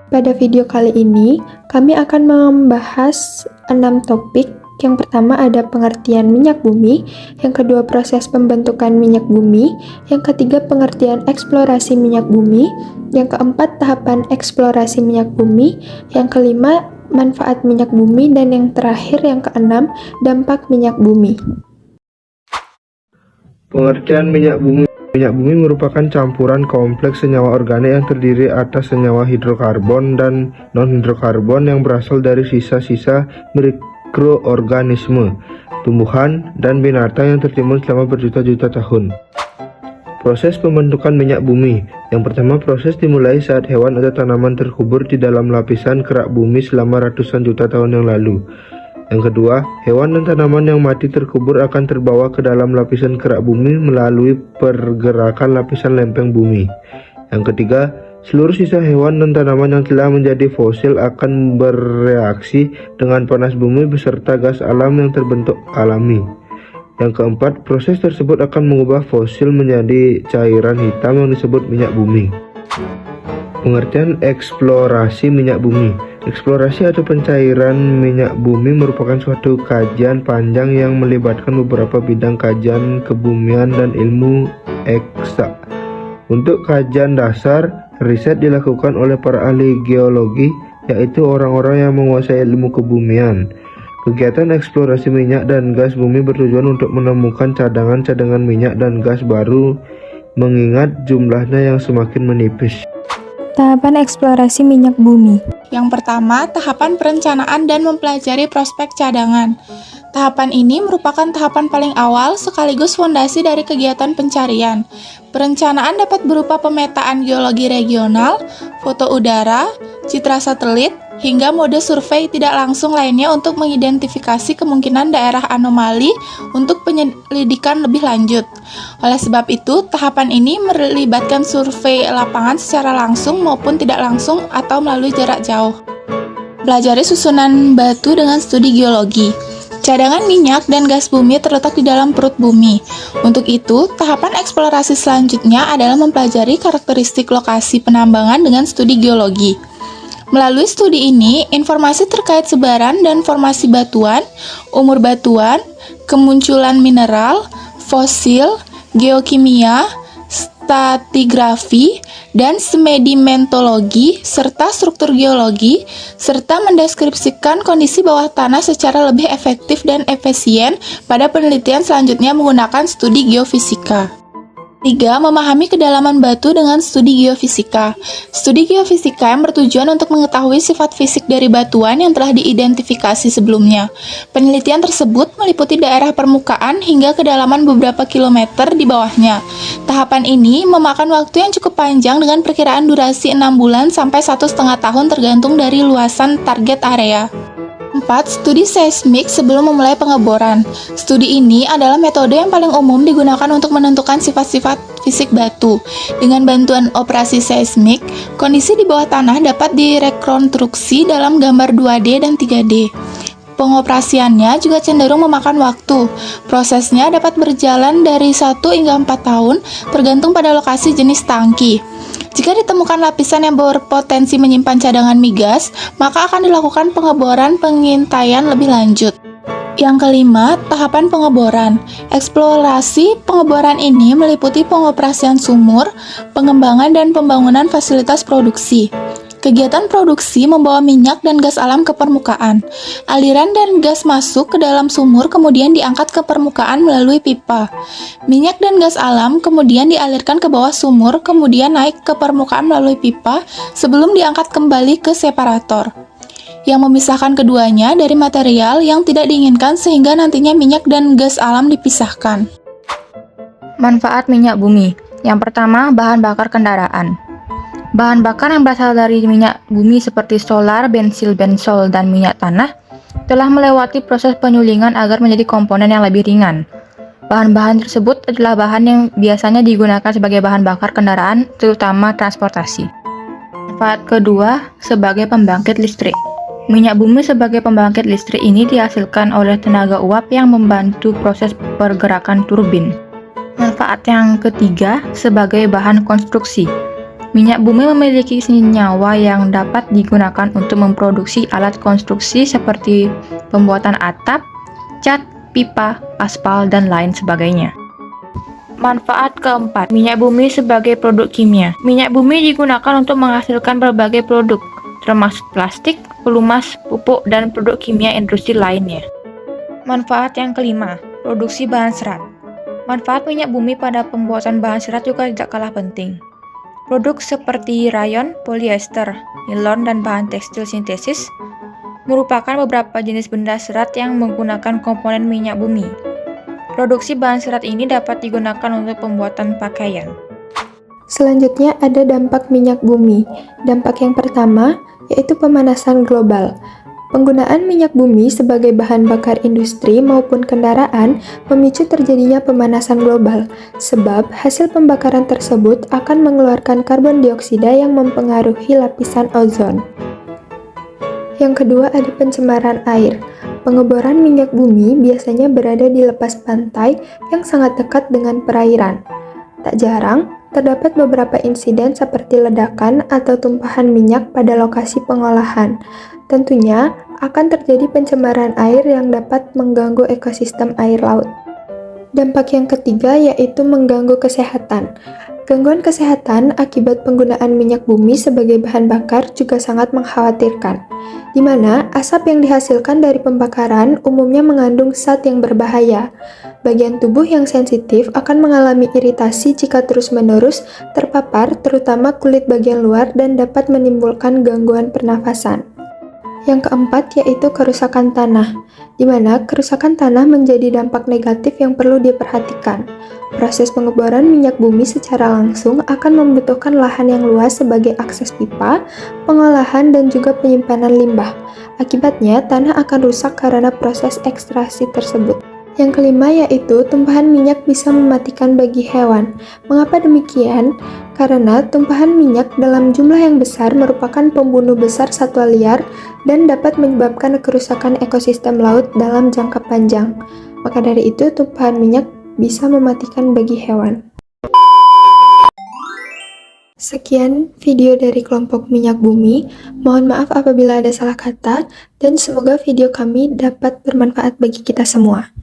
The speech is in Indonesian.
Pada video kali ini, kami akan membahas 6 topik. Yang pertama ada pengertian minyak bumi, yang kedua proses pembentukan minyak bumi, yang ketiga pengertian eksplorasi minyak bumi, yang keempat tahapan eksplorasi minyak bumi, yang kelima manfaat minyak bumi, dan yang terakhir yang keenam dampak minyak bumi. Pengertian minyak bumi. Minyak bumi merupakan campuran kompleks senyawa organik yang terdiri atas senyawa hidrokarbon dan non-hidrokarbon yang berasal dari sisa-sisa mikroorganisme, tumbuhan, dan binatang yang tertimbun selama berjuta-juta tahun. Proses pembentukan minyak bumi. Yang pertama, proses dimulai saat hewan atau tanaman terkubur di dalam lapisan kerak bumi selama ratusan juta tahun yang lalu. Yang kedua, hewan dan tanaman yang mati terkubur akan terbawa ke dalam lapisan kerak bumi melalui pergerakan lapisan lempeng bumi. Yang ketiga, seluruh sisa hewan dan tanaman yang telah menjadi fosil akan bereaksi dengan panas bumi beserta gas alam yang terbentuk alami. Yang keempat, proses tersebut akan mengubah fosil menjadi cairan hitam yang disebut minyak bumi. Pengertian eksplorasi minyak bumi. Eksplorasi atau pencairan minyak bumi merupakan suatu kajian panjang yang melibatkan beberapa bidang kajian kebumian dan ilmu eksak. Untuk kajian dasar, riset dilakukan oleh para ahli geologi, yaitu orang-orang yang menguasai ilmu kebumian. Kegiatan eksplorasi minyak dan gas bumi bertujuan untuk menemukan cadangan-cadangan minyak dan gas baru, mengingat jumlahnya yang semakin menipis. Tahapan eksplorasi minyak bumi. Yang pertama, tahapan perencanaan dan mempelajari prospek cadangan. Tahapan ini merupakan tahapan paling awal sekaligus fondasi dari kegiatan pencarian. Perencanaan dapat berupa pemetaan geologi regional, foto udara, citra satelit, hingga mode survei tidak langsung lainnya untuk mengidentifikasi kemungkinan daerah anomali untuk penyelidikan lebih lanjut. Oleh sebab itu, tahapan ini melibatkan survei lapangan secara langsung maupun tidak langsung atau melalui jarak jauh. Pelajari susunan batu dengan studi geologi. Cadangan minyak dan gas bumi terletak di dalam perut bumi. Untuk itu, tahapan eksplorasi selanjutnya adalah mempelajari karakteristik lokasi penambangan dengan studi geologi. Melalui studi ini, informasi terkait sebaran dan formasi batuan, umur batuan, kemunculan mineral, fosil, geokimia, stratigrafi, dan sedimentologi, serta struktur geologi, serta mendeskripsikan kondisi bawah tanah secara lebih efektif dan efisien pada penelitian selanjutnya menggunakan studi geofisika. 3. Memahami kedalaman batu dengan studi geofisika. Studi geofisika yang bertujuan untuk mengetahui sifat fisik dari batuan yang telah diidentifikasi sebelumnya. Penelitian tersebut meliputi daerah permukaan hingga kedalaman beberapa kilometer di bawahnya. Tahapan ini memakan waktu yang cukup panjang dengan perkiraan durasi 6 bulan sampai 1,5 tahun tergantung dari luasan target area. 4. Studi seismik sebelum memulai pengeboran. Studi ini adalah metode yang paling umum digunakan untuk menentukan sifat-sifat fisik batu. Dengan bantuan operasi seismik, kondisi di bawah tanah dapat direkonstruksi dalam gambar 2D dan 3D. Pengoperasiannya juga cenderung memakan waktu. Prosesnya dapat berjalan dari 1 hingga 4 tahun, tergantung pada lokasi jenis tangki. Jika ditemukan lapisan yang berpotensi menyimpan cadangan migas, maka akan dilakukan pengeboran pengintaian lebih lanjut. Yang kelima, tahapan pengeboran. Eksplorasi pengeboran ini meliputi pengoperasian sumur, pengembangan dan pembangunan fasilitas produksi. Kegiatan produksi membawa minyak dan gas alam ke permukaan. Aliran dan gas masuk ke dalam sumur kemudian diangkat ke permukaan melalui pipa. Minyak dan gas alam kemudian dialirkan ke bawah sumur kemudian naik ke permukaan melalui pipa sebelum diangkat kembali ke separator yang memisahkan keduanya dari material yang tidak diinginkan sehingga nantinya minyak dan gas alam dipisahkan. Manfaat minyak bumi. Yang pertama, bahan bakar kendaraan. Bahan bakar yang berasal dari minyak bumi seperti solar, bensil, bensol, dan minyak tanah telah melewati proses penyulingan agar menjadi komponen yang lebih ringan. Bahan-bahan tersebut adalah bahan yang biasanya digunakan sebagai bahan bakar kendaraan, terutama transportasi. Manfaat kedua, sebagai pembangkit listrik. Minyak bumi sebagai pembangkit listrik ini dihasilkan oleh tenaga uap yang membantu proses pergerakan turbin. Manfaat yang ketiga, sebagai bahan konstruksi. Minyak bumi memiliki senyawa yang dapat digunakan untuk memproduksi alat konstruksi seperti pembuatan atap, cat, pipa, aspal, dan lain sebagainya. Manfaat keempat, minyak bumi sebagai produk kimia. Minyak bumi digunakan untuk menghasilkan berbagai produk, termasuk plastik, pelumas, pupuk, dan produk kimia industri lainnya. Manfaat yang kelima, produksi bahan serat. Manfaat minyak bumi pada pembuatan bahan serat juga tidak kalah penting. Produk seperti rayon, polyester, nilon, dan bahan tekstil sintesis merupakan beberapa jenis benda serat yang menggunakan komponen minyak bumi. Produksi bahan serat ini dapat digunakan untuk pembuatan pakaian. Selanjutnya ada dampak minyak bumi. Dampak yang pertama yaitu pemanasan global. Penggunaan minyak bumi sebagai bahan bakar industri maupun kendaraan memicu terjadinya pemanasan global, sebab hasil pembakaran tersebut akan mengeluarkan karbon dioksida yang mempengaruhi lapisan ozon. Yang kedua ada pencemaran air. Pengeboran minyak bumi biasanya berada di lepas pantai yang sangat dekat dengan perairan. Tak jarang, terdapat beberapa insiden seperti ledakan atau tumpahan minyak pada lokasi pengolahan. Tentunya, akan terjadi pencemaran air yang dapat mengganggu ekosistem air laut. Dampak yang ketiga yaitu mengganggu kesehatan. Gangguan kesehatan akibat penggunaan minyak bumi sebagai bahan bakar juga sangat mengkhawatirkan, di mana asap yang dihasilkan dari pembakaran umumnya mengandung zat yang berbahaya. Bagian tubuh yang sensitif akan mengalami iritasi jika terus-menerus terpapar, terutama kulit bagian luar, dan dapat menimbulkan gangguan pernafasan. Yang keempat yaitu kerusakan tanah, di mana kerusakan tanah menjadi dampak negatif yang perlu diperhatikan. Proses pengeboran minyak bumi secara langsung akan membutuhkan lahan yang luas sebagai akses pipa, pengolahan, dan juga penyimpanan limbah. Akibatnya, tanah akan rusak karena proses ekstraksi tersebut. Yang kelima yaitu tumpahan minyak bisa mematikan bagi hewan. Mengapa demikian? Karena tumpahan minyak dalam jumlah yang besar merupakan pembunuh besar satwa liar dan dapat menyebabkan kerusakan ekosistem laut dalam jangka panjang. Maka dari itu, tumpahan minyak bisa mematikan bagi hewan. Sekian video dari kelompok minyak bumi. Mohon maaf apabila ada salah kata, dan semoga video kami dapat bermanfaat bagi kita semua.